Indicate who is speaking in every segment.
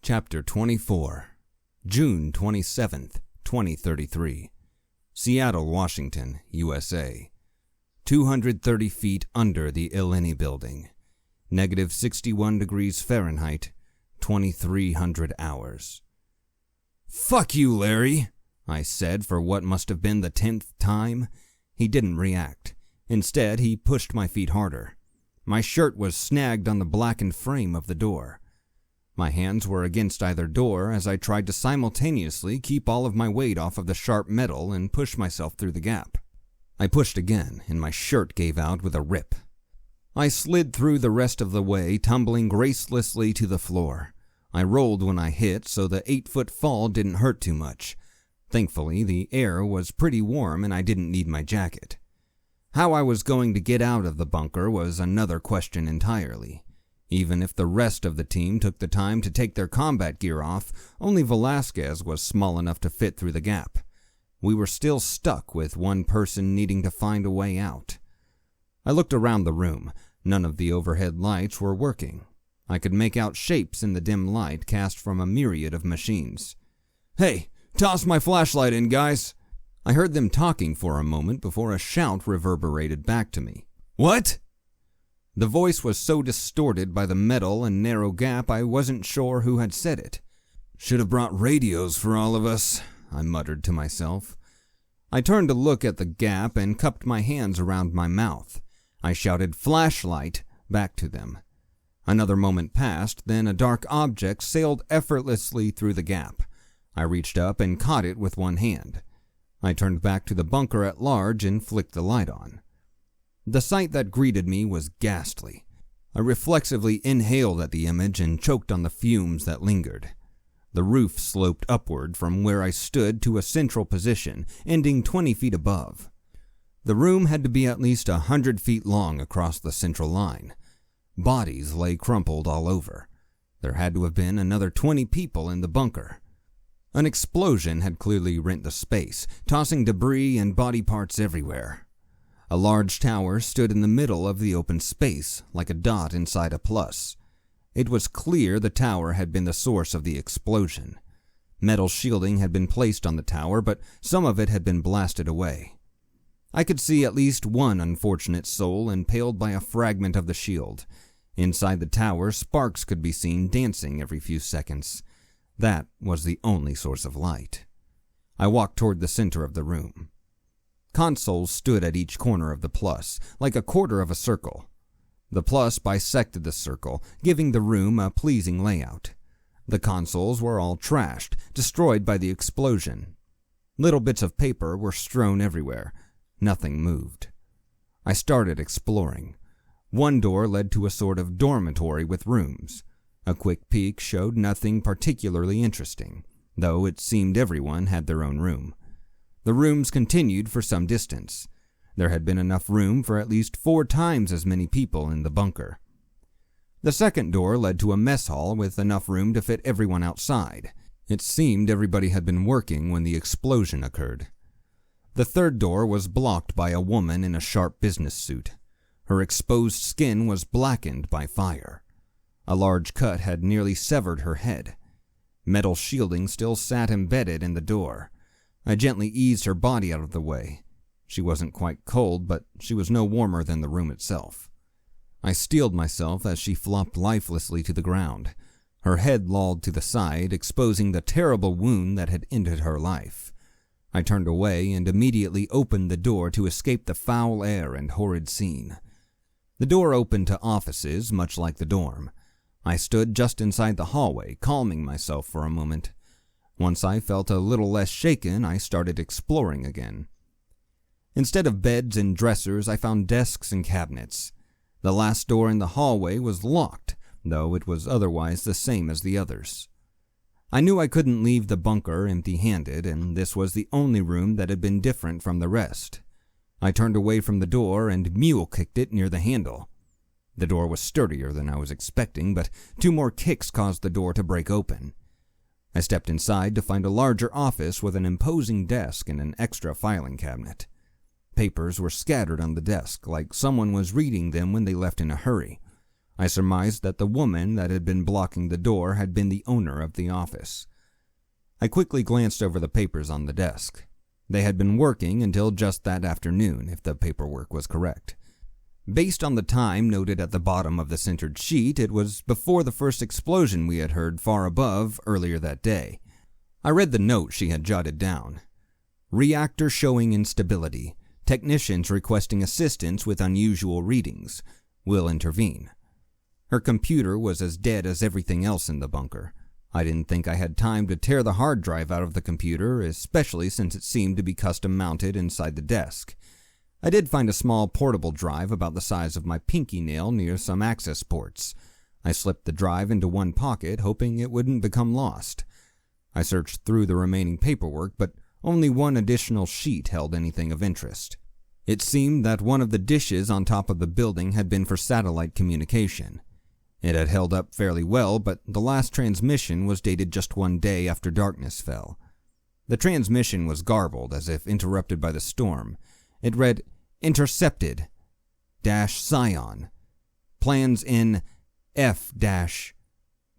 Speaker 1: Chapter 24, June 27th, 2033, Seattle, Washington, USA. 230 feet under the Illini Building. Negative 61 degrees Fahrenheit, 2300 hours. "Fuck you, Larry," I said for what must have been the 10th time. He didn't react. Instead, he pushed my feet harder. My shirt was snagged on the blackened frame of the door. My hands were against either door as I tried to simultaneously keep all of my weight off of the sharp metal and push myself through the gap. I pushed again, and my shirt gave out with a rip. I slid through the rest of the way, tumbling gracelessly to the floor. I rolled when I hit, so the 8-foot fall didn't hurt too much. Thankfully, the air was pretty warm and I didn't need my jacket. How I was going to get out of the bunker was another question entirely. Even if the rest of the team took the time to take their combat gear off, only Velasquez was small enough to fit through the gap. We were still stuck with one person needing to find a way out. I looked around the room. None of the overhead lights were working. I could make out shapes in the dim light cast from a myriad of machines. "Hey, toss my flashlight in, guys!" I heard them talking for a moment before a shout reverberated back to me. "What?" The voice was so distorted by the metal and narrow gap I wasn't sure who had said it. "Should have brought radios for all of us," I muttered to myself. I turned to look at the gap and cupped my hands around my mouth. I shouted "flashlight" back to them. Another moment passed, then a dark object sailed effortlessly through the gap. I reached up and caught it with one hand. I turned back to the bunker at large and flicked the light on. The sight that greeted me was ghastly. I reflexively inhaled at the image and choked on the fumes that lingered. The roof sloped upward from where I stood to a central position, ending 20 feet above. The room had to be at least 100 feet long across the central line. Bodies lay crumpled all over. There had to have been another 20 people in the bunker. An explosion had clearly rent the space, tossing debris and body parts everywhere. A large tower stood in the middle of the open space, like a dot inside a plus. It was clear the tower had been the source of the explosion. Metal shielding had been placed on the tower, but some of it had been blasted away. I could see at least one unfortunate soul impaled by a fragment of the shield. Inside the tower, sparks could be seen dancing every few seconds. That was the only source of light. I walked toward the center of the room. Consoles stood at each corner of the plus, like a quarter of a circle. The plus bisected the circle, giving the room a pleasing layout. The consoles were all trashed, destroyed by the explosion. Little bits of paper were strewn everywhere. Nothing moved. I started exploring. One door led to a sort of dormitory with rooms. A quick peek showed nothing particularly interesting, though it seemed everyone had their own room. The rooms continued for some distance. There had been enough room for at least 4 times as many people in the bunker. The second door led to a mess hall with enough room to fit everyone outside. It seemed everybody had been working when the explosion occurred. The third door was blocked by a woman in a sharp business suit. Her exposed skin was blackened by fire. A large cut had nearly severed her head. Metal shielding still sat embedded in the door. I gently eased her body out of the way. She wasn't quite cold, but she was no warmer than the room itself. I steeled myself as she flopped lifelessly to the ground. Her head lolled to the side, exposing the terrible wound that had ended her life. I turned away and immediately opened the door to escape the foul air and horrid scene. The door opened to offices, much like the dorm. I stood just inside the hallway, calming myself for a moment. Once I felt a little less shaken, I started exploring again. Instead of beds and dressers, I found desks and cabinets. The last door in the hallway was locked, though it was otherwise the same as the others. I knew I couldn't leave the bunker empty-handed, and this was the only room that had been different from the rest. I turned away from the door and mule-kicked it near the handle. The door was sturdier than I was expecting, but 2 more kicks caused the door to break open. I stepped inside to find a larger office with an imposing desk and an extra filing cabinet. Papers were scattered on the desk, like someone was reading them when they left in a hurry. I surmised that the woman that had been blocking the door had been the owner of the office. I quickly glanced over the papers on the desk. They had been working until just that afternoon, if the paperwork was correct. Based on the time noted at the bottom of the centered sheet, it was before the first explosion we had heard far above earlier that day. I read the note she had jotted down. Reactor showing instability. Technicians requesting assistance with unusual readings. Will intervene. Her computer was as dead as everything else in the bunker. I didn't think I had time to tear the hard drive out of the computer, especially since it seemed to be custom mounted inside the desk. I did find a small portable drive about the size of my pinky nail near some access ports. I slipped the drive into one pocket, hoping it wouldn't become lost. I searched through the remaining paperwork, but only one additional sheet held anything of interest. It seemed that one of the dishes on top of the building had been for satellite communication. It had held up fairly well, but the last transmission was dated just one day after darkness fell. The transmission was garbled, as if interrupted by the storm. It read, "Intercepted, Scion. Plans in F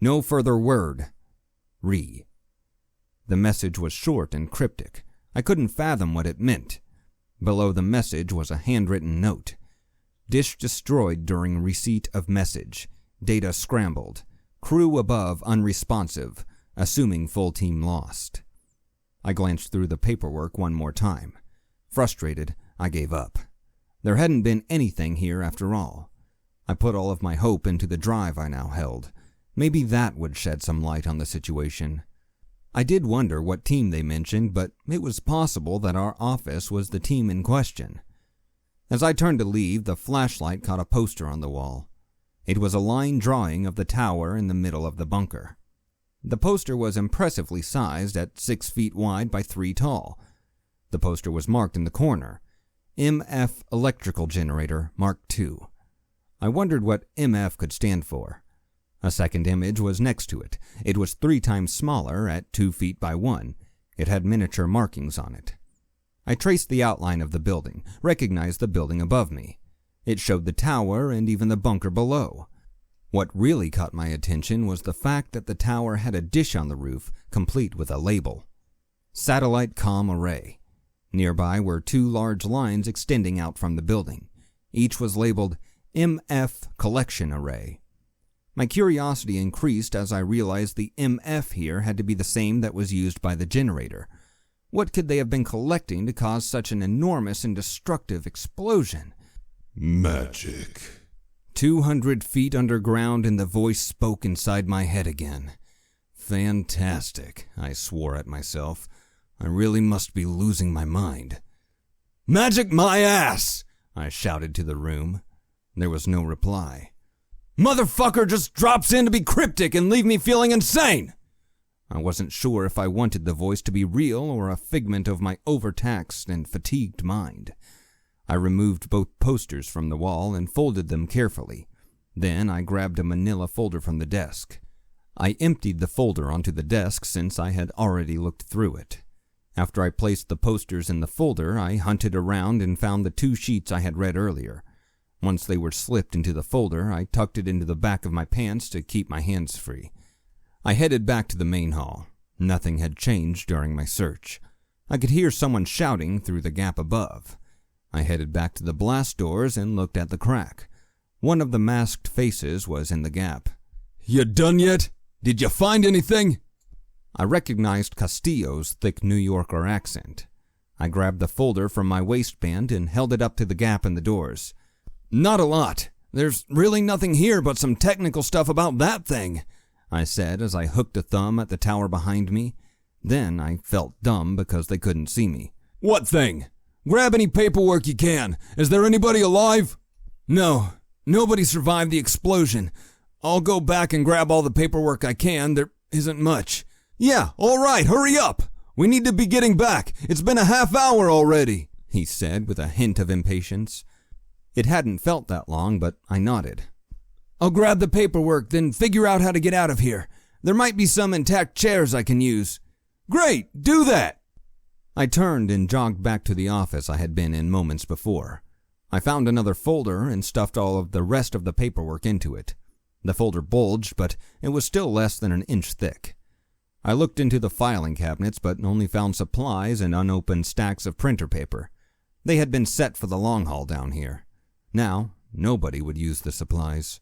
Speaker 1: no further word. Re." The message was short and cryptic. I couldn't fathom what it meant. Below the message was a handwritten note. Dish destroyed during receipt of message. Data scrambled. Crew above unresponsive, assuming full team lost. I glanced through the paperwork one more time. Frustrated, I gave up. There hadn't been anything here after all. I put all of my hope into the drive I now held. Maybe that would shed some light on the situation. I did wonder what team they mentioned, but it was possible that our office was the team in question. As I turned to leave, the flashlight caught a poster on the wall. It was a line drawing of the tower in the middle of the bunker. The poster was impressively sized at 6 feet wide by 3 tall. The poster was marked in the corner, MF Electrical Generator Mark II. I wondered what MF could stand for. A second image was next to it. It was 3 times smaller at 2 feet by 1. It had miniature markings on it. I traced the outline of the building, recognized the building above me. It showed the tower and even the bunker below. What really caught my attention was the fact that the tower had a dish on the roof, complete with a label. Satellite Comm Array. Nearby were 2 large lines extending out from the building. Each was labeled MF Collection Array. My curiosity increased as I realized the MF here had to be the same that was used by the generator. What could they have been collecting to cause such an enormous and destructive explosion?
Speaker 2: Magic.
Speaker 1: 200 feet underground, and the voice spoke inside my head again. Fantastic, I swore at myself. I really must be losing my mind. Magic my ass! I shouted to the room. There was no reply. Motherfucker just drops in to be cryptic and leave me feeling insane! I wasn't sure if I wanted the voice to be real or a figment of my overtaxed and fatigued mind. I removed both posters from the wall and folded them carefully. Then I grabbed a manila folder from the desk. I emptied the folder onto the desk since I had already looked through it. After I placed the posters in the folder, I hunted around and found the 2 sheets I had read earlier. Once they were slipped into the folder, I tucked it into the back of my pants to keep my hands free. I headed back to the main hall. Nothing had changed during my search. I could hear someone shouting through the gap above. I headed back to the blast doors and looked at the crack. One of the masked faces was in the gap.
Speaker 2: You done yet? Did you find anything?
Speaker 1: I recognized Castillo's thick New Yorker accent. I grabbed the folder from my waistband and held it up to the gap in the doors. Not a lot. There's really nothing here but some technical stuff about that thing, I said as I hooked a thumb at the tower behind me. Then I felt dumb because they couldn't see me.
Speaker 2: What thing? Grab any paperwork you can. Is there anybody alive?
Speaker 1: No, nobody survived the explosion. I'll go back and grab all the paperwork I can. There isn't much.
Speaker 2: Yeah, all right, hurry up. We need to be getting back. It's been a half hour already,
Speaker 1: he said with a hint of impatience. It hadn't felt that long, but I nodded. I'll grab the paperwork, then figure out how to get out of here. There might be some intact chairs I can use.
Speaker 2: Great, do that.
Speaker 1: I turned and jogged back to the office I had been in moments before. I found another folder and stuffed all of the rest of the paperwork into it. The folder bulged, but it was still less than an inch thick. I looked into the filing cabinets, but only found supplies and unopened stacks of printer paper. They had been set for the long haul down here. Now, nobody would use the supplies.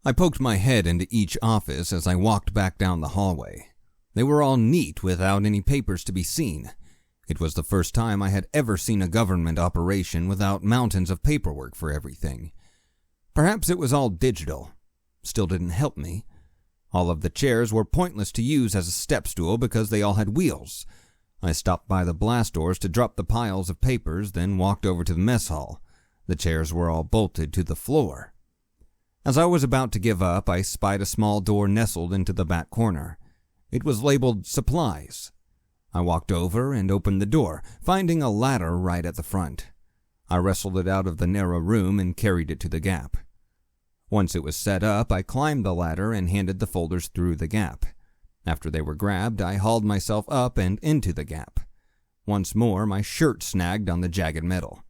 Speaker 1: I poked my head into each office as I walked back down the hallway. They were all neat without any papers to be seen. It was the first time I had ever seen a government operation without mountains of paperwork for everything. Perhaps it was all digital. Still didn't help me. All of the chairs were pointless to use as a step stool because they all had wheels. I stopped by the blast doors to drop the piles of papers, then walked over to the mess hall. The chairs were all bolted to the floor. As I was about to give up, I spied a small door nestled into the back corner. It was labeled Supplies. I walked over and opened the door, finding a ladder right at the front. I wrestled it out of the narrow room and carried it to the gap. Once it was set up, I climbed the ladder and handed the folders through the gap. After they were grabbed, I hauled myself up and into the gap. Once more, my shirt snagged on the jagged metal.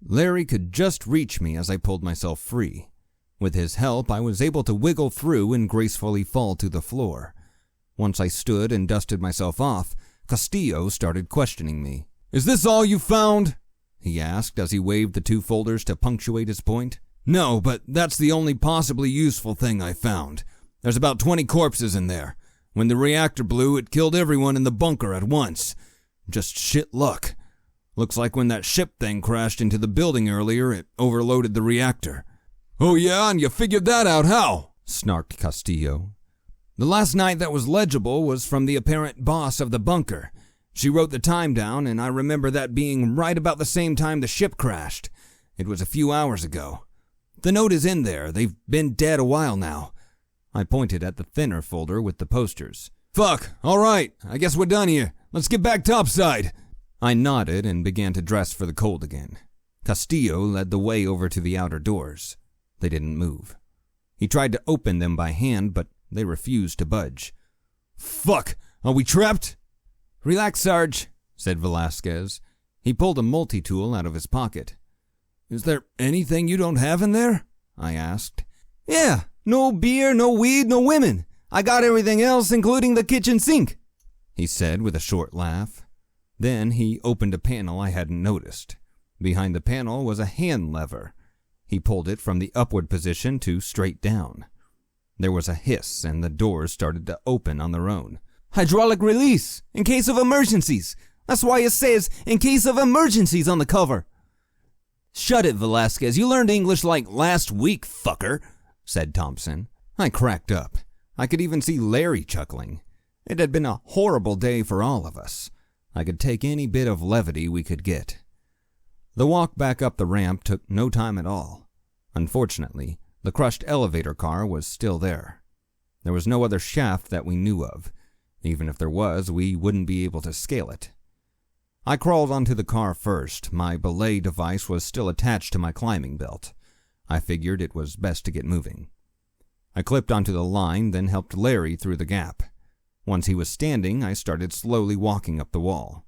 Speaker 1: Larry could just reach me as I pulled myself free. With his help, I was able to wiggle through and gracefully fall to the floor. Once I stood and dusted myself off, Castillo started questioning me.
Speaker 2: "Is this all you found?"
Speaker 1: he asked as he waved the 2 folders to punctuate his point.
Speaker 2: "No, but that's the only possibly useful thing I found. There's about 20 corpses in there. When the reactor blew, it killed everyone in the bunker at once. Just shit luck. Looks like when that ship thing crashed into the building earlier, it overloaded the reactor." "Oh yeah, and you figured that out how?" snarked Castillo. "The last night that was legible was from the apparent boss of the bunker. She wrote the time down, and I remember that being right about the same time the ship crashed. It was a few hours ago. The note is in there. They've been dead a while now." I pointed at the thinner folder with the posters. "Fuck, all right, I guess we're done here. Let's get back topside." I nodded and began to dress for the cold again. Castillo led the way over to the outer doors. They didn't move. He tried to open them by hand, but they refused to budge. "Fuck, are we trapped?" "Relax, Sarge," said Velasquez. He pulled a multi-tool out of his pocket. "Is there anything you don't have in there?" I asked. "Yeah, no beer, no weed, no women. I got everything else, including the kitchen sink," he said with a short laugh. Then he opened a panel I hadn't noticed. Behind the panel was a hand lever. He pulled it from the upward position to straight down. There was a hiss, and the doors started to open on their own. "Hydraulic release, in case of emergencies. That's why it says, in case of emergencies on the cover." "Shut it, Velasquez. You learned English like last week, fucker," said Thompson. I cracked up. I could even see Larry chuckling. It had been a horrible day for all of us. I could take any bit of levity we could get. The walk back up the ramp took no time at all. Unfortunately, the crushed elevator car was still there. There was no other shaft that we knew of. Even if there was, we wouldn't be able to scale it. I crawled onto the car first. My belay device was still attached to my climbing belt. I figured it was best to get moving. I clipped onto the line, then helped Larry through the gap. Once he was standing, I started slowly walking up the wall.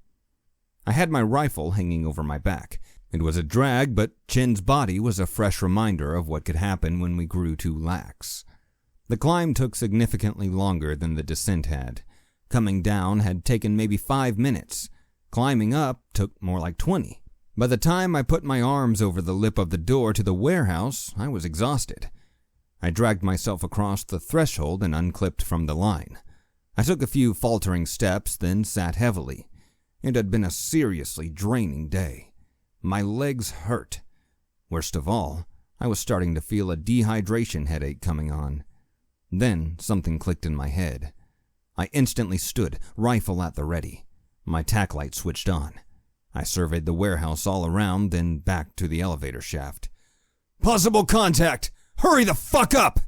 Speaker 2: I had my rifle hanging over my back. It was a drag, but Chin's body was a fresh reminder of what could happen when we grew too lax. The climb took significantly longer than the descent had. Coming down had taken maybe 5 minutes. Climbing up took more like 20. By the time I put my arms over the lip of the door to the warehouse, I was exhausted. I dragged myself across the threshold and unclipped from the line. I took a few faltering steps, then sat heavily. It had been a seriously draining day. My legs hurt. Worst of all, I was starting to feel a dehydration headache coming on. Then something clicked in my head. I instantly stood, rifle at the ready. My tack light switched on. I surveyed the warehouse all around, then back to the elevator shaft. "Possible contact! Hurry the fuck up!"